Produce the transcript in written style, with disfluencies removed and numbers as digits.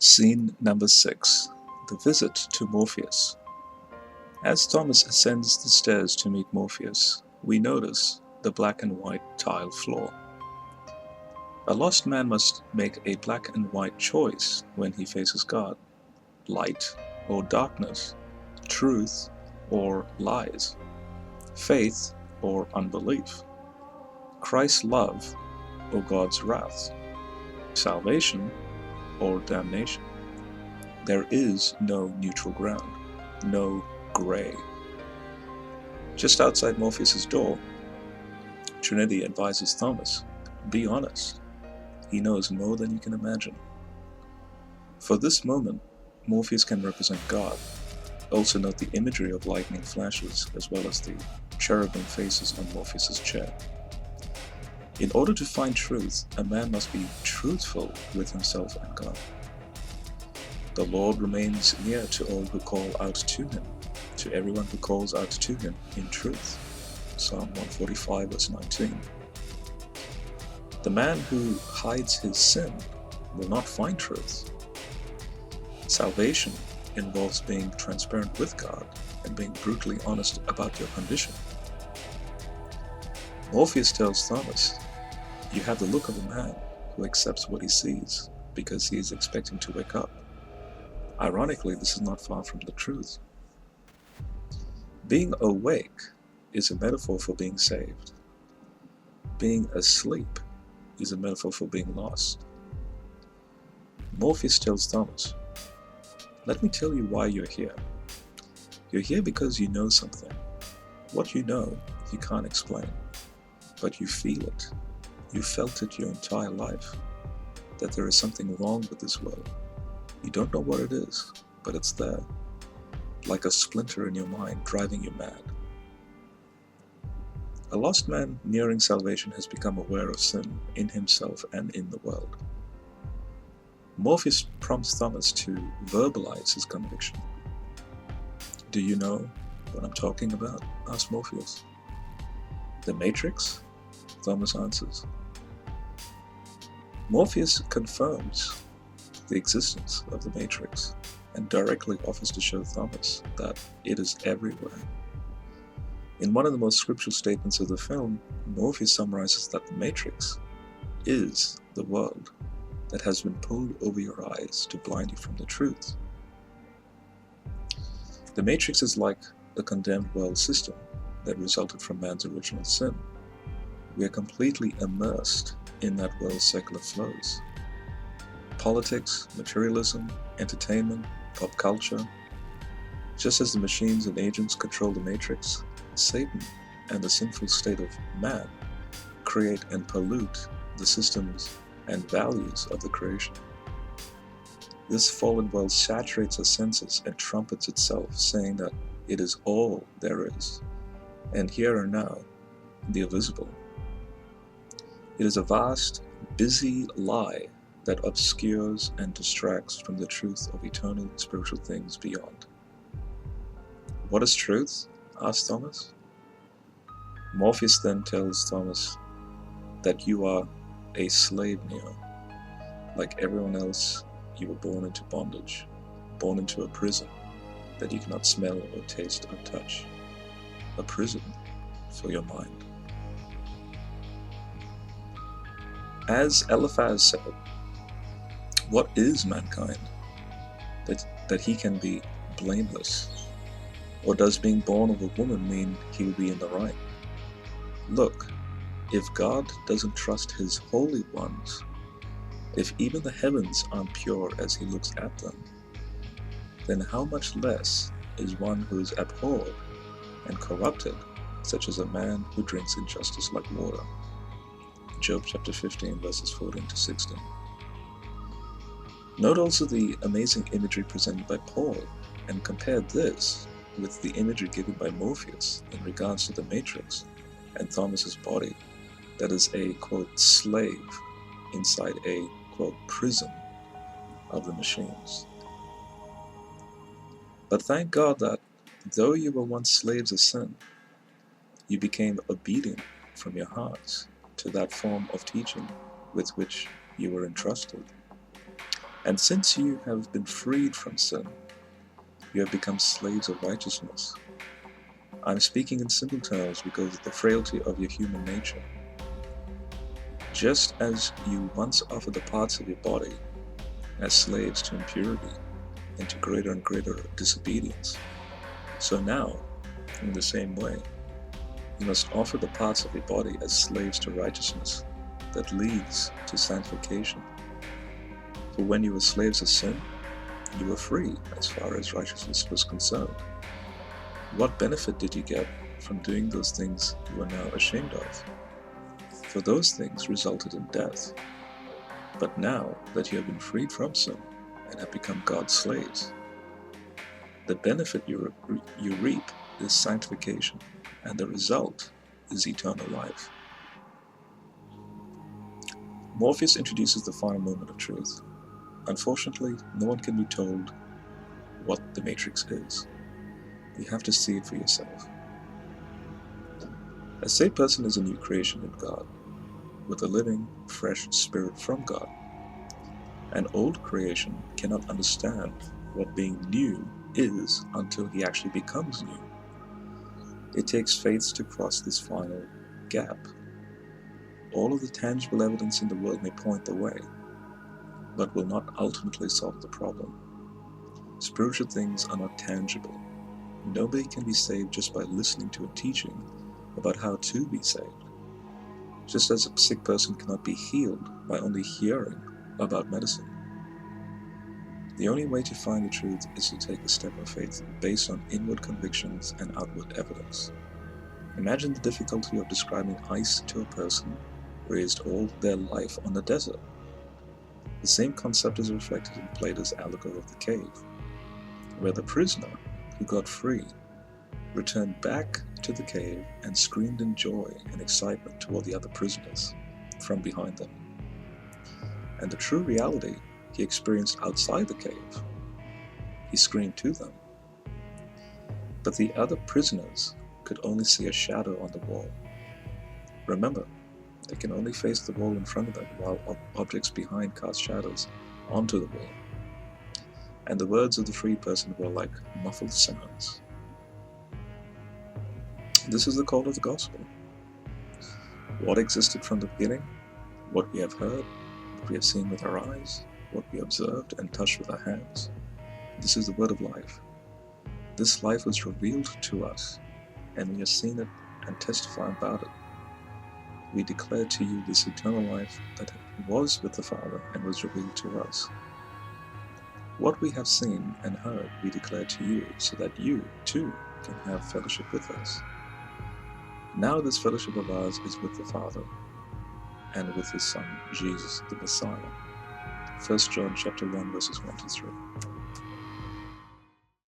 Scene number 6. The visit to Morpheus. As Thomas ascends the stairs to meet Morpheus, we notice the black and white tile floor. A lost man must make a black and white choice when he faces God: light or darkness, truth or lies, faith or unbelief, Christ's love or God's wrath, salvation or damnation. There is no neutral ground, no gray. Just outside Morpheus's door, Trinity advises Thomas, be honest. He knows more than you can imagine. For this moment, Morpheus can represent God. Also note the imagery of lightning flashes as well as the cherubim faces on Morpheus's chair. In order to find truth, a man must be truthful with himself and God. The Lord remains near to all who call out to him, to everyone who calls out to him in truth. Psalm 145 verse 19. The man who hides his sin will not find truth. Salvation involves being transparent with God and being brutally honest about your condition. Morpheus tells Thomas, you have the look of a man who accepts what he sees because he is expecting to wake up. Ironically, this is not far from the truth. Being awake is a metaphor for being saved. Being asleep is a metaphor for being lost. Morpheus tells Thomas, let me tell you why you're here. You're here because you know something. What you know, you can't explain, but you feel it. You felt it your entire life, that there is something wrong with this world. You don't know what it is, but it's there, like a splinter in your mind driving you mad. A lost man nearing salvation has become aware of sin in himself and in the world. Morpheus prompts Thomas to verbalize his conviction. Do you know what I'm talking about? Asks Morpheus. The Matrix? Thomas answers. Morpheus confirms the existence of the Matrix and directly offers to show Thomas that it is everywhere. In one of the most scriptural statements of the film, Morpheus summarizes that the Matrix is the world that has been pulled over your eyes to blind you from the truth. The Matrix is like the condemned world system that resulted from man's original sin. We are completely immersed in that world's secular flows. Politics, materialism, entertainment, pop culture. Just as the machines and agents control the Matrix, Satan and the sinful state of man create and pollute the systems and values of the creation. This fallen world saturates our senses and trumpets itself, saying that it is all there is, and here and now, the invisible. It is a vast, busy lie that obscures and distracts from the truth of eternal spiritual things beyond. What is truth? Asks Thomas. Morpheus then tells Thomas that you are a slave, Neo. Like everyone else, you were born into bondage, born into a prison that you cannot smell or taste or touch. A prison for your mind. As Eliphaz said, what is mankind that he can be blameless? Or does being born of a woman mean he will be in the right? Look, if God doesn't trust his holy ones, if even the heavens aren't pure as he looks at them, then how much less is one who is abhorred and corrupted, such as a man who drinks injustice like water? Job chapter 15 verses 14 to 16. Note also the amazing imagery presented by Paul, and compare this with the imagery given by Morpheus in regards to the Matrix and Thomas's body that is a, quote, slave inside a, quote, prison of the machines. But thank God that though you were once slaves of sin, you became obedient from your hearts to that form of teaching with which you were entrusted. And since you have been freed from sin, you have become slaves of righteousness. I'm speaking in simple terms because of the frailty of your human nature. Just as you once offered the parts of your body as slaves to impurity and to greater and greater disobedience, so now, in the same way, you must offer the parts of your body as slaves to righteousness that leads to sanctification. For when you were slaves of sin, you were free as far as righteousness was concerned. What benefit did you get from doing those things you are now ashamed of? For those things resulted in death. But now that you have been freed from sin and have become God's slaves, the benefit you reap is sanctification, and the result is eternal life. Morpheus introduces the final moment of truth. Unfortunately, no one can be told what the Matrix is. You have to see it for yourself. A saved person is a new creation in God, with a living, fresh spirit from God. An old creation cannot understand what being new is until he actually becomes new. It takes faith to cross this final gap. All of the tangible evidence in the world may point the way, but will not ultimately solve the problem. Spiritual things are not tangible. Nobody can be saved just by listening to a teaching about how to be saved. Just as a sick person cannot be healed by only hearing about medicine. The only way to find the truth is to take a step of faith based on inward convictions and outward evidence. Imagine the difficulty of describing ice to a person raised all their life on the desert. The same concept is reflected in Plato's allegory of the cave, where the prisoner who got free returned back to the cave and screamed in joy and excitement to all the other prisoners from behind them. And the true reality he experienced outside the cave, he screamed to them. But the other prisoners could only see a shadow on the wall. Remember, they can only face the wall in front of them, while objects behind cast shadows onto the wall. And the words of the free person were like muffled sounds. This is the call of the gospel. What existed from the beginning, what we have heard, what we have seen with our eyes, what we observed and touched with our hands, this is the word of life. This life was revealed to us, and we have seen it and testify about it. We declare to you this eternal life that was with the Father and was revealed to us. What we have seen and heard we declare to you, so that you, too, can have fellowship with us. Now this fellowship of ours is with the Father and with His Son, Jesus, the Messiah. 1 John chapter 1, verses 1 to 3.